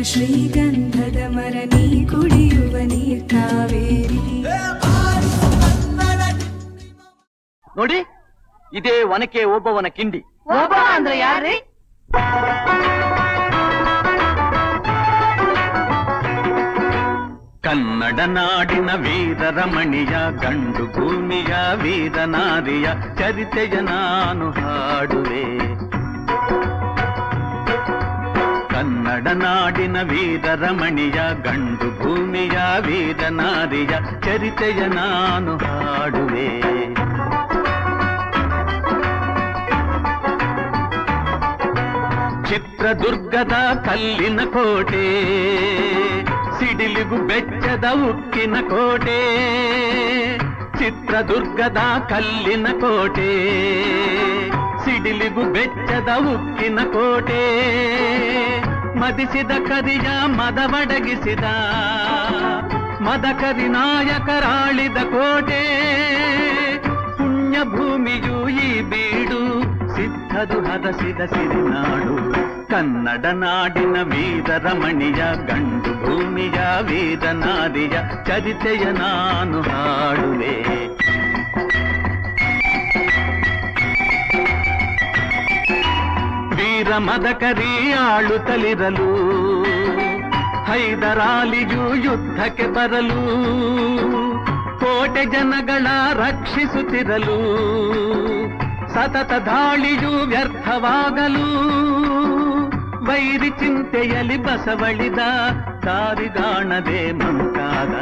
ಶ್ರೀಗಂಧದ ಮರ ನೀ ಕುಡಿಯುವ ನೀರ್ ಕಾವೇರಿ. ನೋಡಿ, ಇದೇ ಒನಕೆ ಓಬವ್ವನ ಕಿಂಡಿ. ಓಬವ್ವ ಅಂದ್ರೆ ಯಾರ್ರಿ? ಕನ್ನಡ ನಾಡಿನ ವೀರರಮಣಿಯ ಗಂಡು ಭೂಮಿಯ ವೀರನಾರಿಯ ಚರಿತೆಯ ನಾನು ಹಾಡುವೆ. ಕನ್ನಡ ನಾಡಿನ ವೀರರಮಣಿಯ ಗಂಡು ಭೂಮಿಯ ವೀರನಾರಿಯ ಚರಿತೆಯ ನಾನು ಹಾಡುವೆ. ಚಿತ್ರದುರ್ಗದ ಕಲ್ಲಿನ ಕೋಟೆ, ಸಿಡಿಲಿಗು ಬೆಚ್ಚದ ಉಕ್ಕಿನ ಕೋಟೆ. ಚಿತ್ರದುರ್ಗದ ಕಲ್ಲಿನ ಕೋಟೆ, ಸಿಡಿಲಿಗು ಬೆಚ್ಚದ ಉಕ್ಕಿನ ಕೋಟೆ. ಮದಿಸಿದ ಕರಿಯ ಮದವಡಗಿಸಿದ ಮದಕರಿ ನಾಯಕರಾಳಿದ ಕೋಟೆ. ಪುಣ್ಯ ಭೂಮಿಯು ಈ ಬೀಡು, ಸಿದ್ಧದು ಹರಸಿದ ಸಿರಿನಾಡು. ಕನ್ನಡ ನಾಡಿನ ವೀರರಮಣಿಯ ಗಂಡು ಭೂಮಿಯ ವೀರನಾರಿಯ ಚರಿತೆಯ ನಾನು ಹಾಡುವೆ. ವೀರ ಮದಕರಿ ಆಳುತ್ತಲಿರಲು, ಹೈದರಾಲಿಯು ಯುದ್ಧಕ್ಕೆ ಬರಲು, ಕೋಟೆ ಜನಗಳ ರಕ್ಷಿಸುತ್ತಿರಲು, ಸತತ ದಾಳಿಯು ವ್ಯರ್ಥವಾಗಲು, ವೈರಿ ಚಿಂತೆಯಲ್ಲಿ ಬಸವಳಿದ ದಾರಿಗಾಣದೆ ಮಂಕಾದ.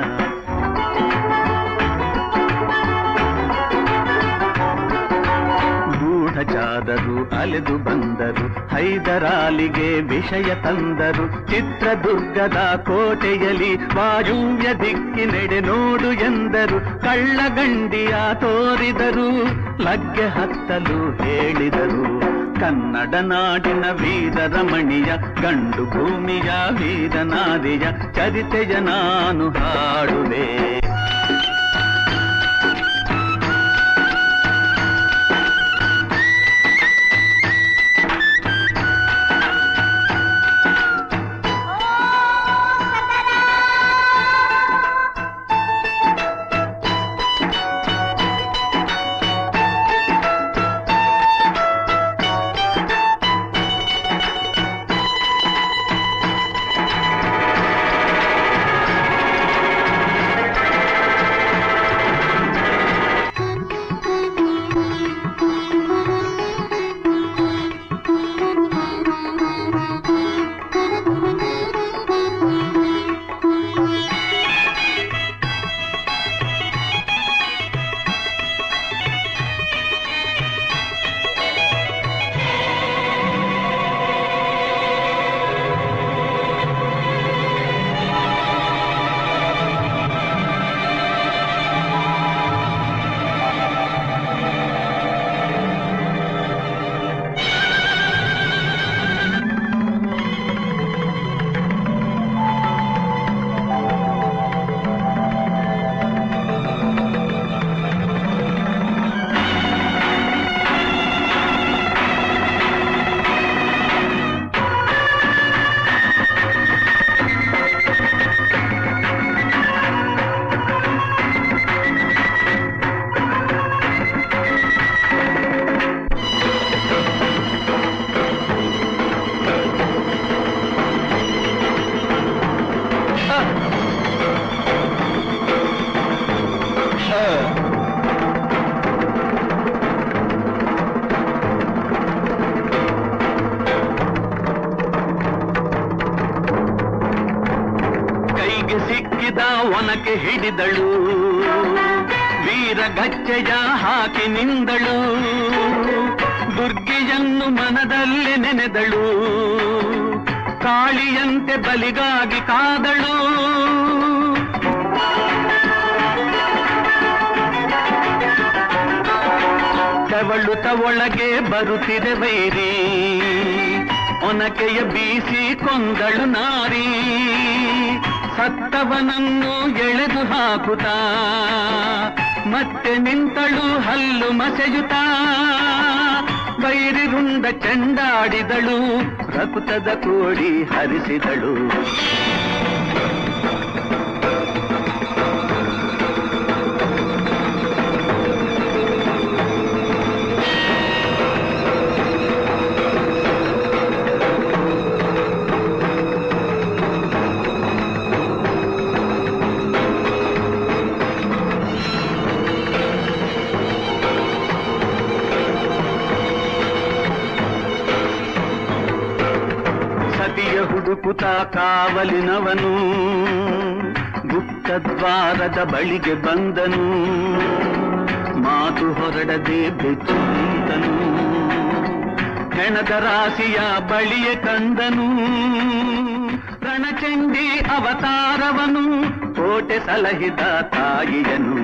ಗೂಢಚಾರರು ಅಲೆದು ಬಂದರು, ಹೈದರಾಲಿಗೆ ವಿಷಯ ತಂದರು. ಚಿತ್ರದುರ್ಗದ ಕೋಟೆಯಲ್ಲಿ ವಾಯುವ್ಯ ದಿಕ್ಕಿನೆಡೆ ನೋಡು ಎಂದರು. ಕಳ್ಳಗಂಡಿಯ ತೋರಿದರು, ಲಗ್ಗೆ ಹತ್ತಲು ಹೇಳಿದರು. ಕನ್ನಡ ನಾಡಿನ ವೀರರಮಣಿಯ ಗಂಡು ಭೂಮಿಯ ವೀರನಾರಿಯ ಚರಿತೆಯ ನಾನು ಹಾಡುವೆ. ಒನಕೆ ಹಿಡಿದಳು, ವೀರ ಗಚ್ಚೆಯ ಹಾಕಿ ನಿಂದಳು. ದುರ್ಗೆಯನ್ನು ಮನದಲ್ಲಿ ನೆನೆದಳು, ಕಾಳಿಯಂತೆ ಬಲಿಗಾಗಿ ಕಾದಳು. ತೆವಳುತ ಒಳಗೆ ಬರುತ್ತಿದೆ ವೈರಿ, ಒನಕೆಯ ಬೀಸಿ ಕೊಂದಳು ನಾರಿ. ಸತ್ತವನನ್ನು ಎಳೆದು ಹಾಕುತ್ತಾ ಮತ್ತೆ ನಿಂತಳು ಹಲ್ಲು ಮಸೆಯುತ್ತಾ. ವೈರಿರುಂಡ ಚೆಂಡಾಡಿದಳು, ರಕುತದ ಕೋಡಿ ಹರಿಸಿದಳು. ಹುಡುಕುತ ಕಾವಲಿನವನು ಗುಪ್ತದ್ವಾರದ ಬಳಿಗೆ ಬಂದನು, ಮಾತು ಹೊರಡದೆ ಬೆಚ್ಚು ನಿಂತನು. ಹೆಣದ ರಾಶಿಯ ಬಳಿಯೇ ಕಂದನು, ರಣಚಂಡಿ ಅವತಾರವನು, ಕೋಟೆ ಸಲಹಿದ ತಾಯಿಯನು.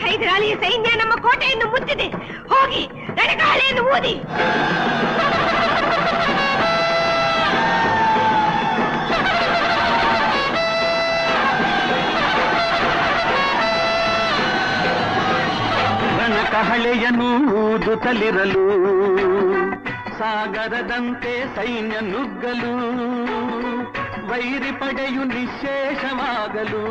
ಹೈದರಾಲಿಯ ಸೈನ್ಯ ನಮ್ಮ ಕೋಟೆಯನ್ನು ಮುತ್ತಿದೆ, ಹೋಗಿ ರಣಗಾಳಿಯನ್ನು ಊದಿ. ಕಹಳೆಯನ್ನು ಊದುತ್ತಲಿರಲು, ಸಾಗರದಂತೆ ಸೈನ್ಯ ನುಗ್ಗಲು, ವೈರಿ ಪಡೆಯು ನಿಶ್ಶೇಷವಾಗಲು,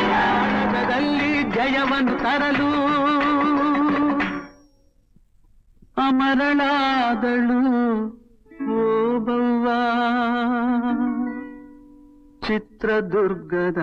ಭಾರತದಲ್ಲಿ ಜಯವನ್ನು ತರಲು ಅಮರಳಾದಳು ಓಬವ್ವ ಚಿತ್ರದುರ್ಗದ